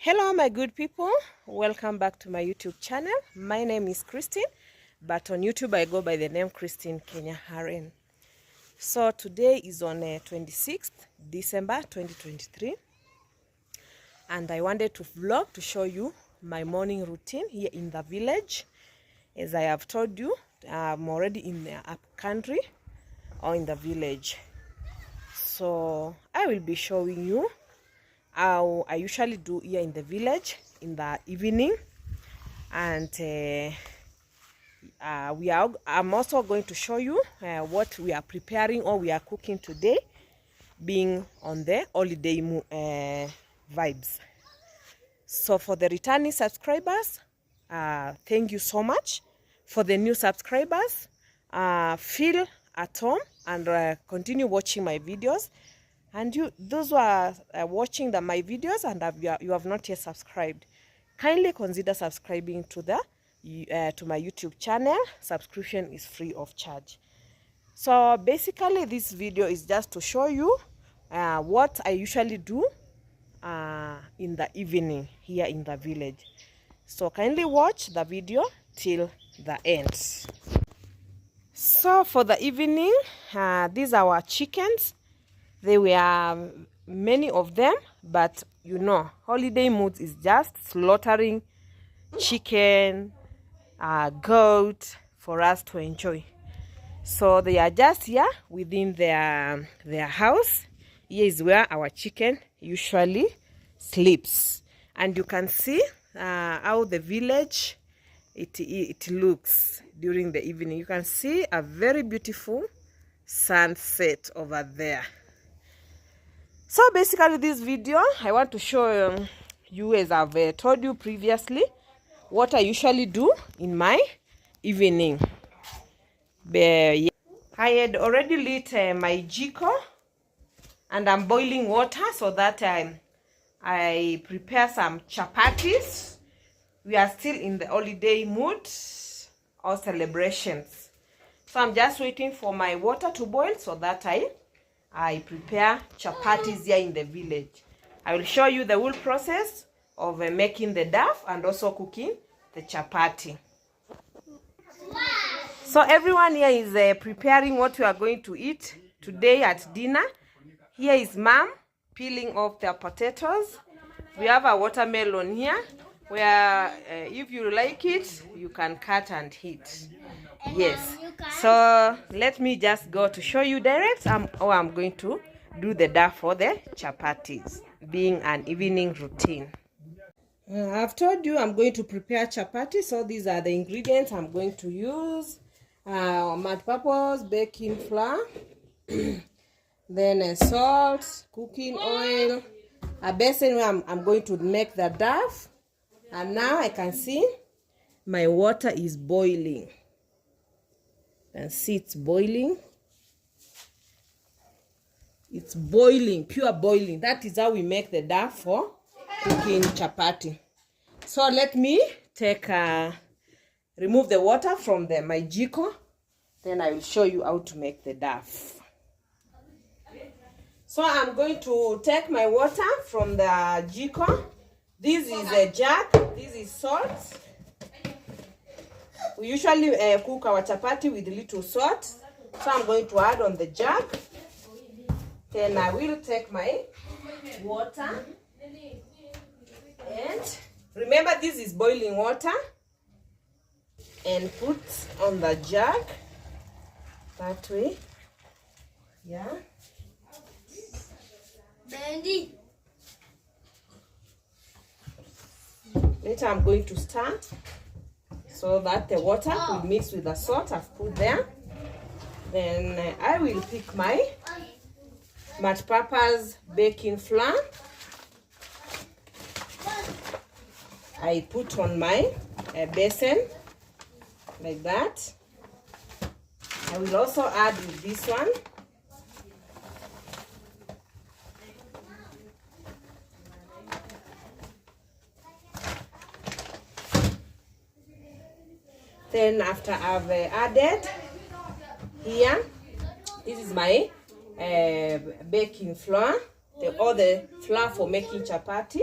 Hello my good people, welcome back to my YouTube channel. My name is Christine, but on YouTube I go by the name Christine Kenya Haren. So today is on 26th December 2023, and I wanted to vlog to show you my morning routine here in the village. As I have told you, I'm already in the up country or in the village. So I will be showing you how I usually do here in the village in the evening, and I'm also going to show you what we are preparing or we are cooking today, being on the holiday vibes. So for the returning subscribers, thank you so much. For the new subscribers, feel at home and continue watching my videos. And those who are watching my videos and you have not yet subscribed, kindly consider subscribing to my YouTube channel. Subscription is free of charge. So basically, this video is just to show you what I usually do in the evening here in the village. So kindly watch the video till the end. So for the evening, these are our chickens. There were many of them, but you know, holiday mood is just slaughtering chicken, goat for us to enjoy. So they are just here within their house. Here is where our chicken usually sleeps, and you can see how the village it looks during the evening. You can see a very beautiful sunset over there. So basically, this video I want to show you, as I've told you previously, what I usually do in my evening. I had already lit my jiko, and I'm boiling water so that I prepare some chapatis. We are still in the holiday mood or celebrations. So I'm just waiting for my water to boil so that I prepare chapatis here in the village. I will show you the whole process of making the duff and also cooking the chapati. So everyone here is preparing what we are going to eat today at dinner. Here is mom peeling off the potatoes. We have a watermelon here where if you like it, you can cut and eat. Yes, so let me just go to show you direct how I'm going to do the dough for the chapatis, being an evening routine. I've told you I'm going to prepare chapati, so these are the ingredients I'm going to use. Multi-purpose baking flour, then salt, cooking oil, a basin where I'm going to make the dough, and now I can see my water is boiling. And see, it's boiling. It's boiling, pure boiling. That is how we make the dough for cooking chapati. So let me remove the water from my jiko. Then I will show you how to make the dough. So I'm going to take my water from the jiko. This is a jug. This is salt. We usually cook our chapati with little salt. So I'm going to add on the jug. Then I will take my water. And remember, this is boiling water. And put on the jug. That way. Yeah. Bendy. Later I'm going to stir, so that the water will mix with the salt I've put there. Then I will pick my multi-purpose baking flour. I put on my basin like that. I will also add with this one. Then after I've added here, this is my baking flour, all the flour for making chapati.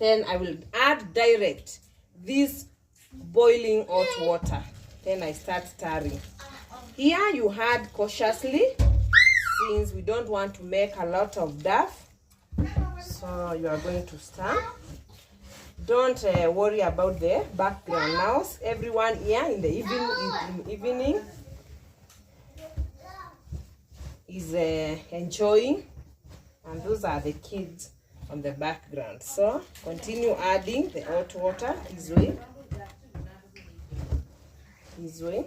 Then I will add direct this boiling hot water. Then I start stirring. Here you add cautiously, since we don't want to make a lot of dough. So you are going to stir. Don't worry about the background noise. Everyone here in the evening is enjoying, and those are the kids on the background. So continue adding the hot water this way. This way.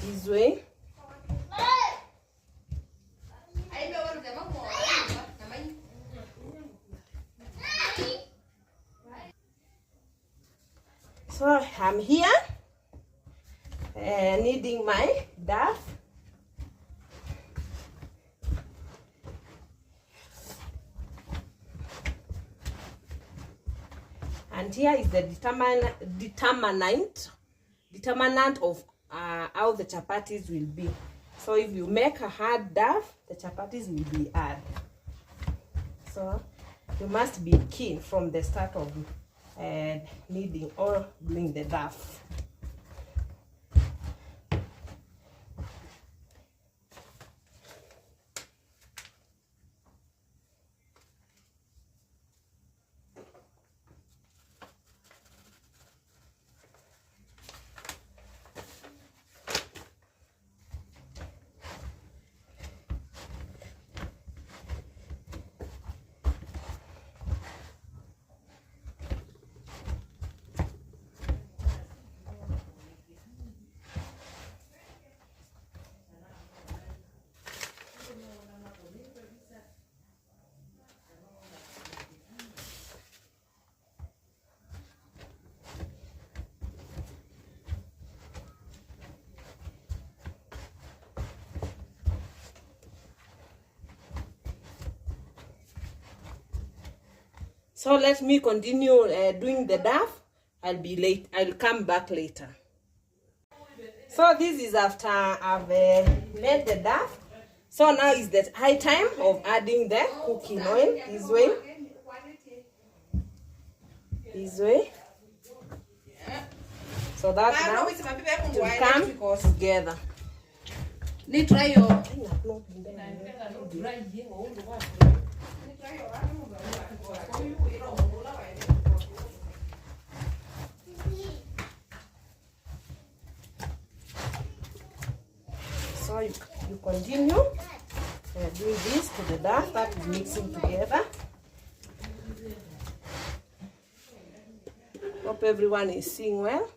This way. So I'm here kneading my dough. And here is the determinant of how the chapatis will be. So if you make a hard dough, the chapatis will be hard. So you must be keen from the start of kneading or doing the dough. So let me continue doing the dough. I'll be late. I'll come back later. So this is after I've made the dough. So now is the high time of adding the cooking oil. This way. This way. So that now will come together. So you continue doing this to the dough that is mixing together. Hope everyone is seeing well.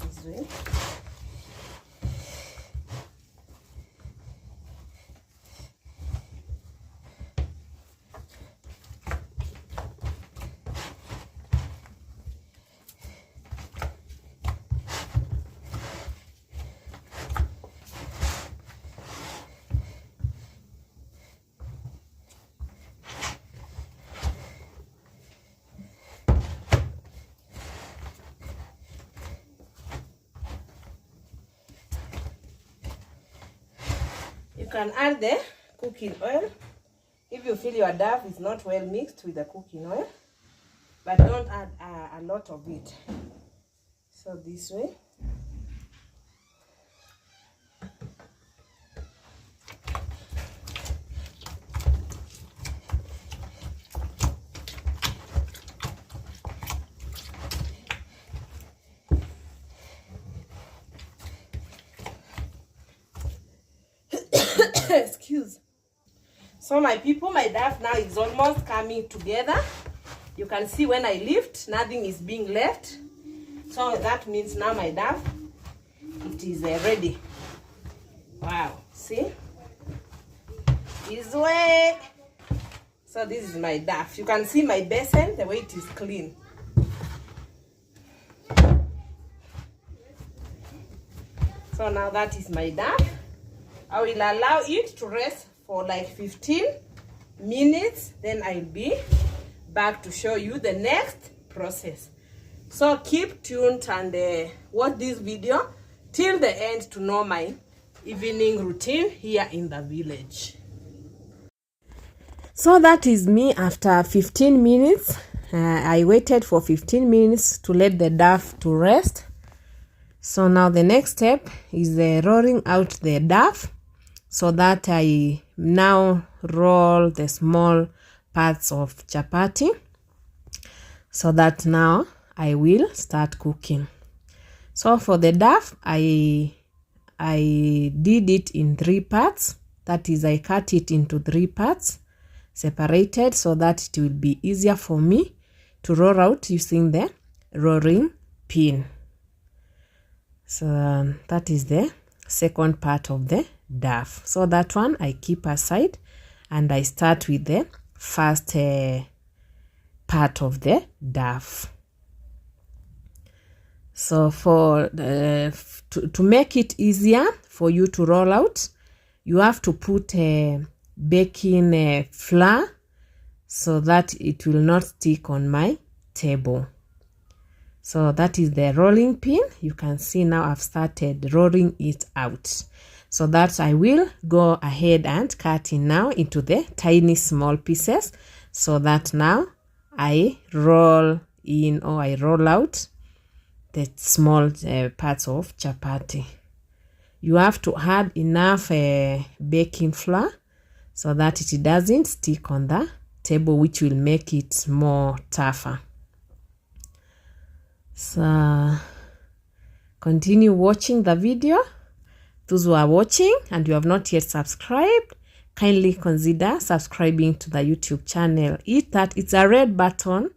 This way. You can add the cooking oil if you feel your dough is not well mixed with the cooking oil, but don't add a lot of it. So this way. Excuse. So my people, my dough now is almost coming together. You can see when I lift, nothing is being left. So that means now my dough, it is ready. Wow, see? This way. So this is my dough. You can see my basin, the way it is clean. So now that is my dough. I will allow it to rest for like 15 minutes. Then I'll be back to show you the next process. So keep tuned and watch this video till the end to know my evening routine here in the village. So that is me after 15 minutes. I waited for 15 minutes to let the dough to rest. So now the next step is rolling out the dough, so that I now roll the small parts of chapati, so that now I will start cooking. So for the dough, I did it in 3 parts. That is, I cut it into 3 parts separated, so that it will be easier for me to roll out using the rolling pin. So that is the second part of the dough. So that one I keep aside, and I start with the first part of the dough. So for to make it easier for you to roll out, you have to put baking flour, so that it will not stick on my table. So that is the rolling pin. You can see now I've started rolling it out. So that I will go ahead and cut it now into the tiny small pieces, so that now I roll in, or I roll out the small parts of chapati. You have to add enough baking flour so that it doesn't stick on the table, which will make it more tougher. So continue watching the video. Those who are watching and you have not yet subscribed, kindly consider subscribing to the YouTube channel. It's a red button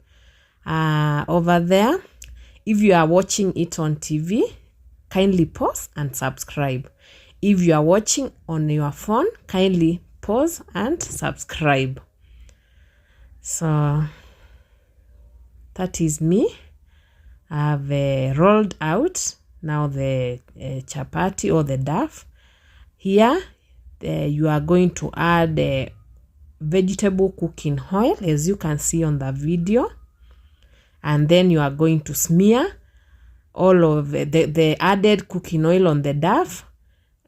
over there. If you are watching it on TV, kindly pause and subscribe. If you are watching on your phone, kindly pause and subscribe. So that is me. I've rolled out now the chapati or the dough. Here you are going to add vegetable cooking oil, as you can see on the video, and then you are going to smear all of the added cooking oil on the dough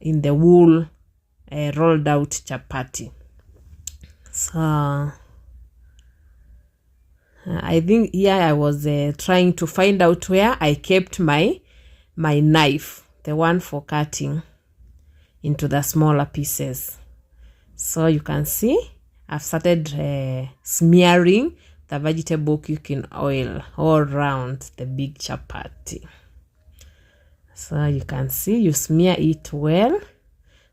in the whole rolled out chapati. So I think here I was trying to find out where I kept my knife, the one for cutting into the smaller pieces. So you can see I've started smearing the vegetable cooking oil all around the big chapati. So you can see you smear it well,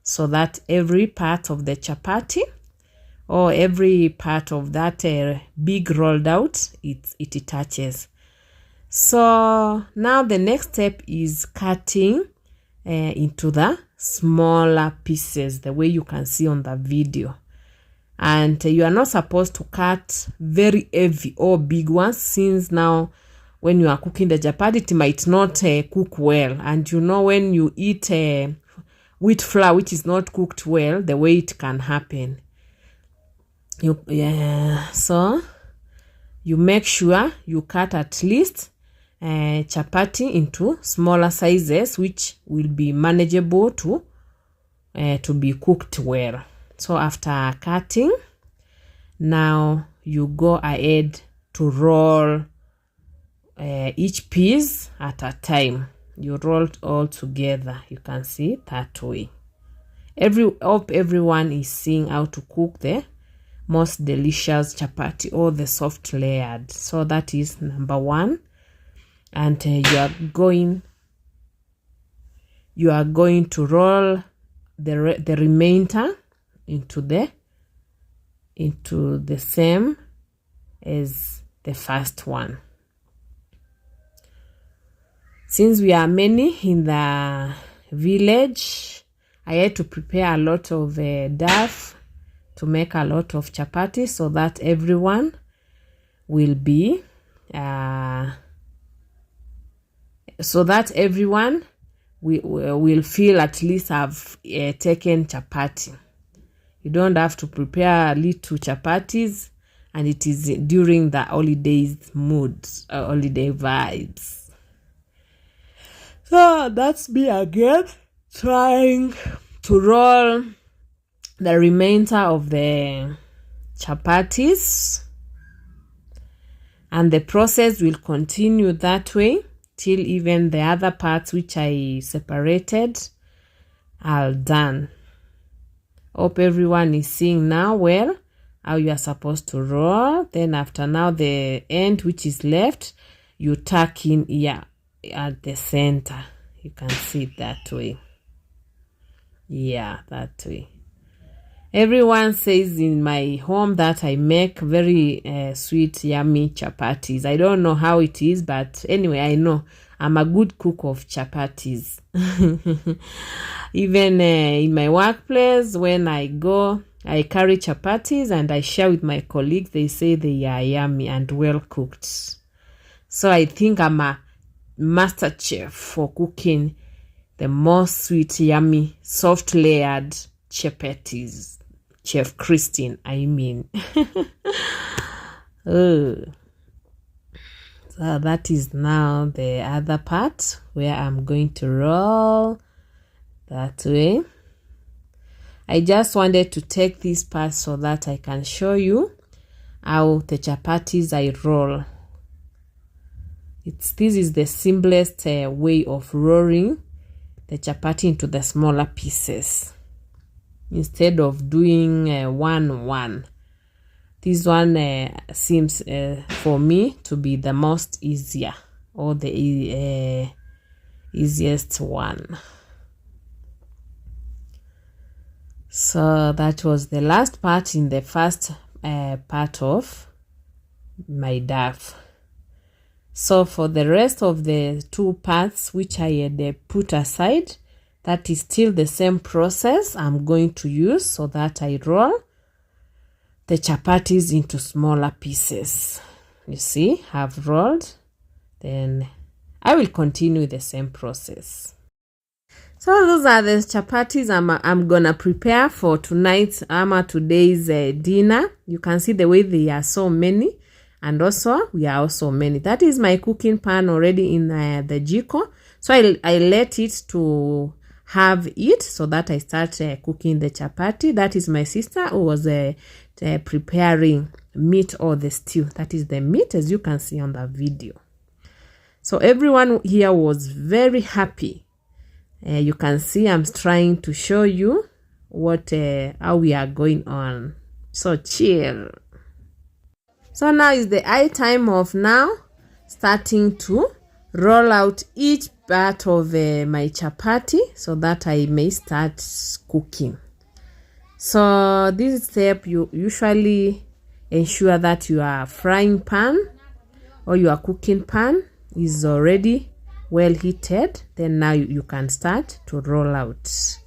so that every part of the chapati or every part of that big rolled out, it touches. So now the next step is cutting into the smaller pieces, the way you can see on the video. And you are not supposed to cut very heavy or big ones, since now when you are cooking the chapati, it might not cook well. And you know, when you eat wheat flour which is not cooked well, the way it can happen. So you make sure you cut at least chapati into smaller sizes, which will be manageable to be cooked well. So after cutting, now you go ahead to roll each piece at a time. You roll it all together. You can see that way. Hope everyone is seeing how to cook the most delicious chapati, or the soft layered. So that is number 1. And you are going to roll the remainder into the same as the first one. Since we are many in the village, I had to prepare a lot of dough to make a lot of chapati, so that everyone will will feel at least I've taken chapati. You don't have to prepare little chapatis, and it is during the holidays mood, holiday vibes. So that's me again, trying to roll the remainder of the chapatis, and the process will continue that way till even the other parts which I separated are done. Hope everyone is seeing now well how you are supposed to roll. Then after now, the end which is left, you tuck in here at the center. You can see it that way. Yeah, that way. Everyone says in my home that I make very sweet, yummy chapatis. I don't know how it is, but anyway, I know I'm a good cook of chapatis. Even in my workplace, when I go, I carry chapatis and I share with my colleagues. They say they are yummy and well cooked. So I think I'm a master chef for cooking the most sweet, yummy, soft layered chapatis. Chef Christine, I mean. Oh. So that is now the other part where I'm going to roll that way. I just wanted to take this part so that I can show you how the chapatis I roll. This is the simplest way of rolling the chapati into the smaller pieces, instead of doing one. This one seems for me to be the most easier, or the easiest one. So that was the last part in the first part of my dough. So for the rest of the two parts which I had put aside, that is still the same process I'm going to use, so that I roll the chapatis into smaller pieces. You see, I've rolled. Then I will continue the same process. So those are the chapatis I'm gonna prepare for tonight's today's dinner. You can see the way they are so many, and also we are also many. That is my cooking pan already in the jiko. So I let it to have it so that I start cooking the chapati. That is my sister who was preparing meat or the stew. That is the meat, as you can see on the video. So everyone here was very happy. You can see I'm trying to show you how we are going on. So chill. So now is the high time of now starting to roll out each part of my chapati so that I may start cooking. So this step, you usually ensure that your frying pan or your cooking pan is already well heated. Then now you can start to roll out.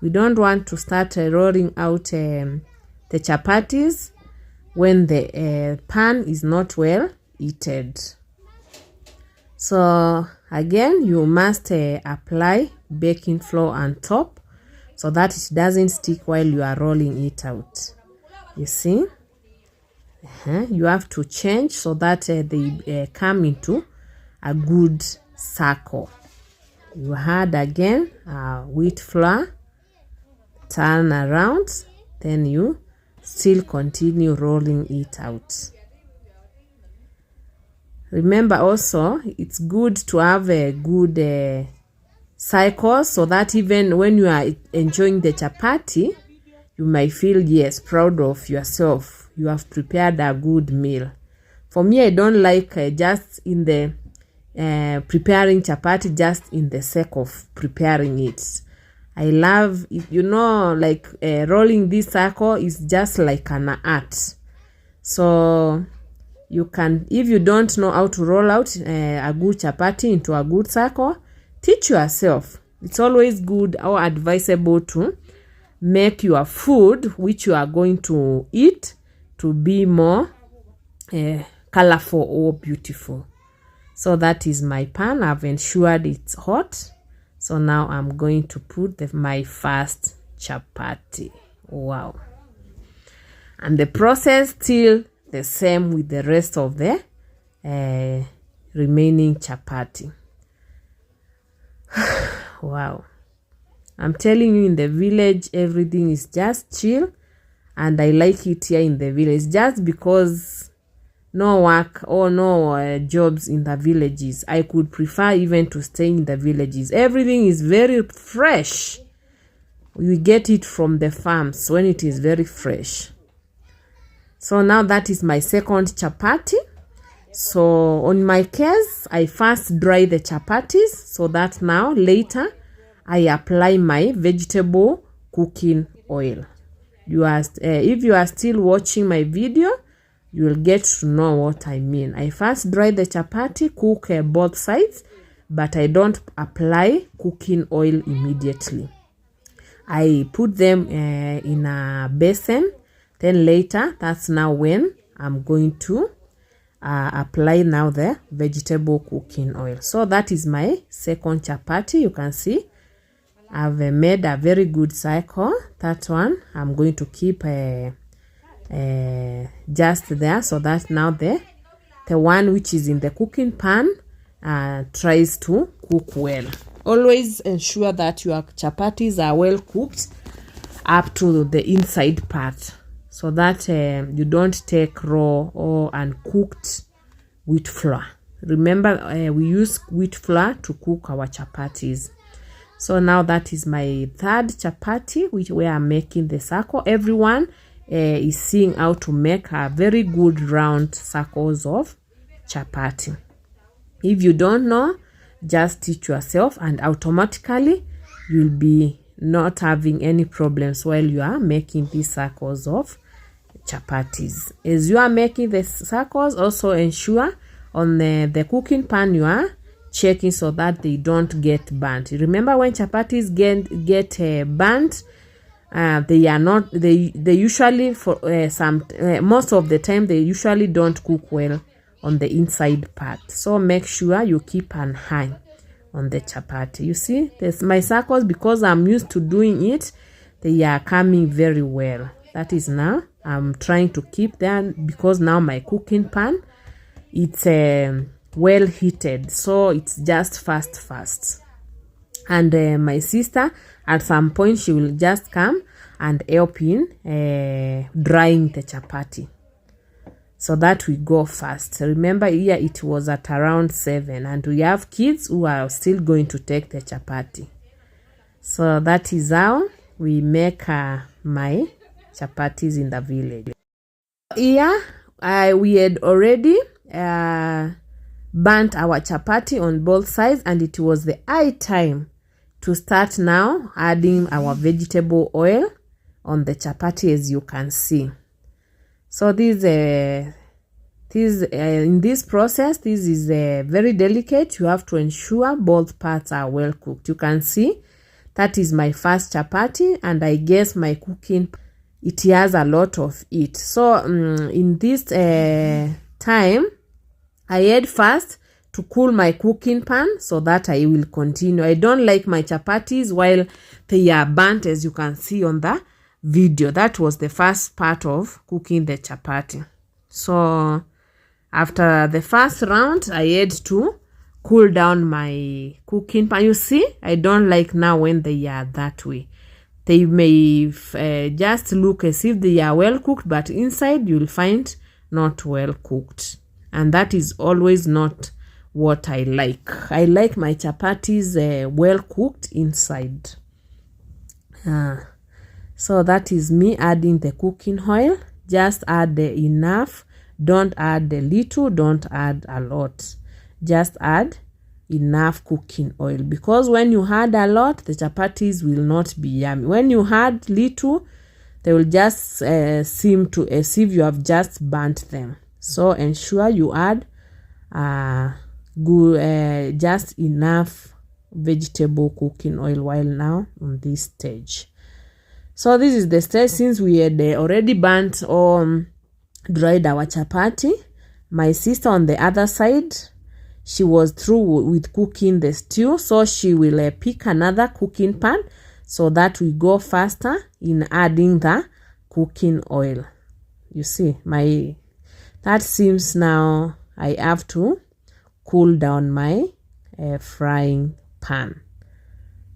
We don't want to start rolling out the chapatis when the pan is not well heated. So again, you must apply baking flour on top so that it doesn't stick while you are rolling it out. You see, you have to change so that they come into a good circle. You add again wheat flour, turn around, then you still continue rolling it out. Remember also, it's good to have a good cycle so that even when you are enjoying the chapati, you might feel, yes, proud of yourself. You have prepared a good meal. For me, I don't like just in the preparing chapati just in the sake of preparing it. I love it, like rolling this circle is just like an art. So you can, if you don't know how to roll out a good chapati into a good circle, teach yourself. It's always good or advisable to make your food which you are going to eat to be more colorful or beautiful. So that is my pan. I've ensured it's hot. So now I'm going to put my first chapati. Wow. And the process still the same with the rest of the remaining chapati. Wow. I'm telling you, in the village, everything is just chill. And I like it here in the village just because no work or no jobs in the villages. I could prefer even to stay in the villages. Everything is very fresh. We get it from the farms when it is very fresh. So now that is my second chapati. So on my case, I first dry the chapatis so that now later I apply my vegetable cooking oil. If you are still watching my video, you will get to know what I mean. I first dry the chapati, cook both sides, but I don't apply cooking oil immediately. I put them in a basin. Then later, that's now when I'm going to apply now the vegetable cooking oil. So that is my second chapati. You can see I've made a very good cycle. That one I'm going to keep just there, so that now the one which is in the cooking pan tries to cook well. Always ensure that your chapatis are well cooked up to the inside part, so that you don't take raw or uncooked wheat flour. Remember, we use wheat flour to cook our chapatis. So now that is my third chapati, which we are making the circle. Everyone is seeing how to make a very good round circles of chapati. If you don't know, just teach yourself and automatically you'll be not having any problems while you are making these circles of chapatis. As you are making the circles, also ensure on the cooking pan you are checking so that they don't get burnt. Remember, when chapatis get burnt, they usually most of the time they usually don't cook well on the inside part. So make sure you keep an eye on the chapati. You see, there's my circles, because I'm used to doing it, they are coming very well. That is now I'm trying to keep them, because now my cooking pan, it's well heated, so it's just fast. And my sister, at some point, she will just come and help in drying the chapati, so that we go fast. Remember, here it was at around 7, and we have kids who are still going to take the chapati. So that is how we make my chapatis in the village. Here we had already burnt our chapati on both sides, and it was the high time to start now adding our vegetable oil on the chapati, as you can see. So in this process, this is very delicate. You have to ensure both parts are well cooked. You can see that is my first chapati, and I guess my cooking, it has a lot of it. So in this time, I had first to cool my cooking pan so that I will continue. I don't like my chapatis while they are burnt, as you can see on the video. That was the first part of cooking the chapati. So after the first round, I had to cool down my cooking pan. You see, I don't like now when they are that way. They may just look as if they are well cooked, but inside you'll find not well cooked. And that is always not what I like. I like my chapatis well cooked inside. So that is me adding the cooking oil. Just add enough. Don't add a little. Don't add a lot. Just add enough cooking oil. Because when you add a lot, the chapatis will not be yummy. When you add little, they will just seem to as if you have just burnt them. So ensure you add just enough vegetable cooking oil while now on this stage. So this is the stage. Since we had already burnt or dried our chapati, my sister on the other side, she was through with cooking the stew, so she will pick another cooking pan so that we go faster in adding the cooking oil. You see, that seems now I have to cool down my frying pan.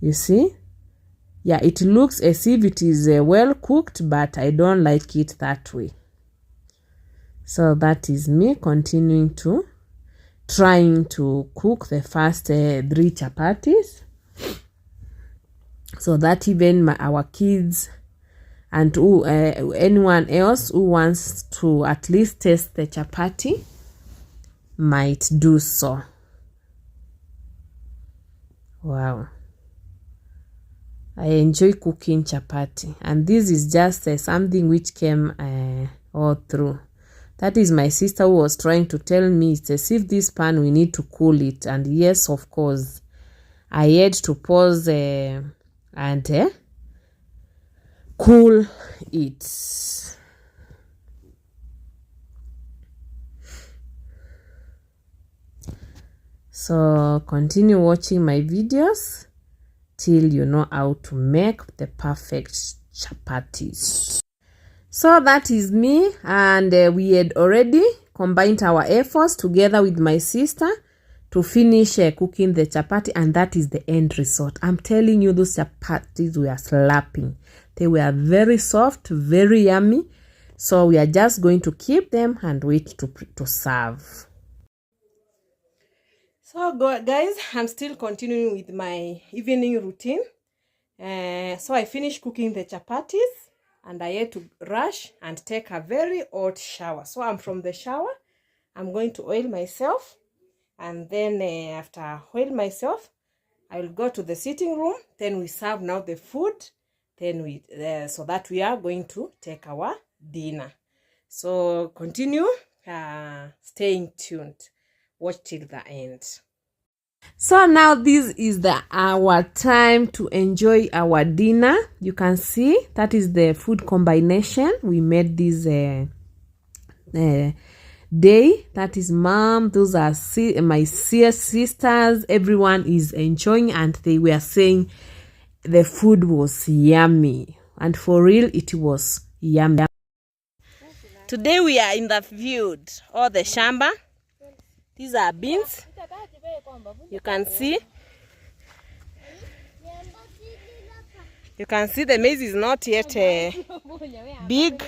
You see, yeah, it looks as if it is well cooked, but I don't like it that way. So that is me continuing to trying to cook the first 3 chapatis, so that even our kids and anyone else who wants to at least taste the chapati might do so. Wow, I enjoy cooking chapati, and this is just something which came all through. That is my sister who was trying to tell me, it's as if this pan we need to cool it. And yes, of course, I had to pause and cool it. So continue watching my videos till you know how to make the perfect chapatis. So that is me, and we had already combined our efforts together with my sister to finish cooking the chapati, and that is the end result. I'm telling you, those chapatis were slapping. They were very soft, very yummy. So we are just going to keep them and wait to serve. So guys, I'm still continuing with my evening routine. So I finished cooking the chapatis, and I had to rush and take a very hot shower. So I'm from the shower. I'm going to oil myself. And then after oil myself, I will go to the sitting room. Then we serve now the food. Then so that we are going to take our dinner. So continue staying tuned. Watch till the end. So now this is our time to enjoy our dinner. You can see that is the food combination we made this day. That is mom, those are my sisters. Everyone is enjoying, and they were saying the food was yummy, and for real it was yummy. Today we are in the field or the shamba. These are beans. You can see. You can see the maize is not yet big.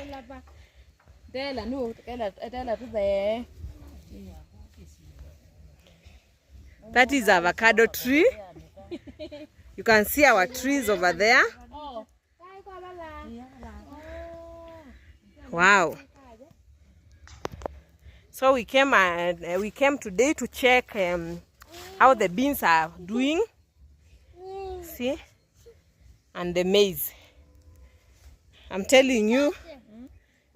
That is avocado tree. You can see our trees over there. Wow. So we came today to check how the beans are doing. See? And the maize. I'm telling you,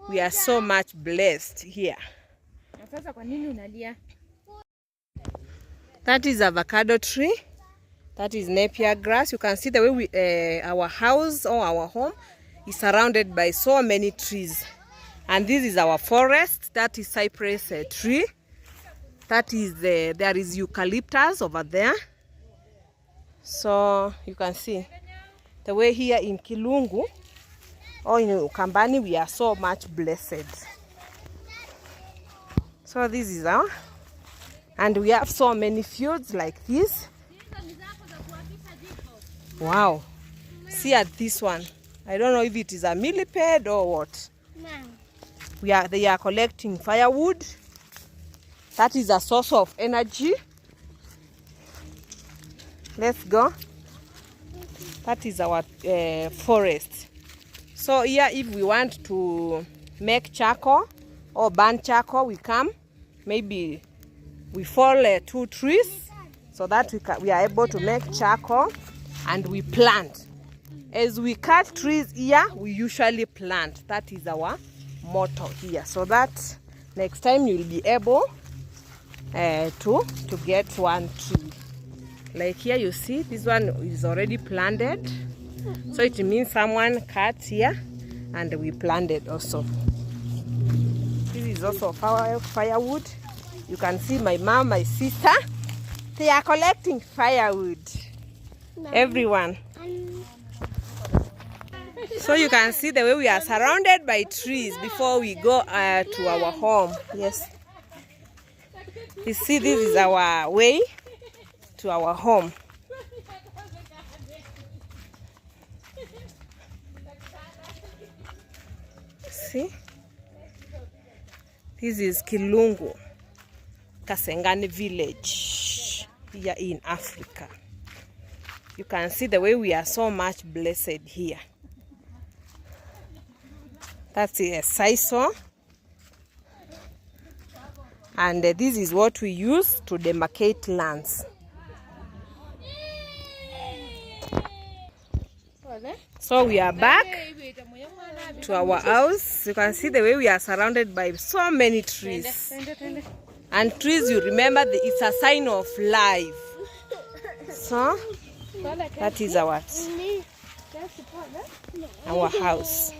we are so much blessed here. That is avocado tree. That is napier grass. You can see the way our house or our home is surrounded by so many trees. And this is our forest. That is cypress tree. That is there is eucalyptus over there. So you can see the way here in Kilungu or in Ukambani we are so much blessed. So this is our, and we have so many fields like this. Wow. See at this one. I don't know if it is a millipede or what. No. They are collecting firewood. That is a source of energy. Let's go. That is our forest. So here if we want to make charcoal or burn charcoal, we come. Maybe we fall 2 trees so that we are able to make charcoal, and we plant. As we cut trees here, we usually plant. That is our motto here. So that next time you'll be able to get 1 tree. Like here you see, this one is already planted. So it means someone cut here and we planted also. This is also firewood. You can see my mom, my sister, They are collecting firewood. Everyone. So you can see the way we are surrounded by trees before we go to our home. Yes. You see, this is our way to our home. See? This is Kilungu, Kasengani village here in Africa. You can see the way we are so much blessed here. That's a sisal. And this is what we use to demarcate lands. So we are back to our house. You can see the way we are surrounded by so many trees. And trees, you remember, it's a sign of life. So that is our house.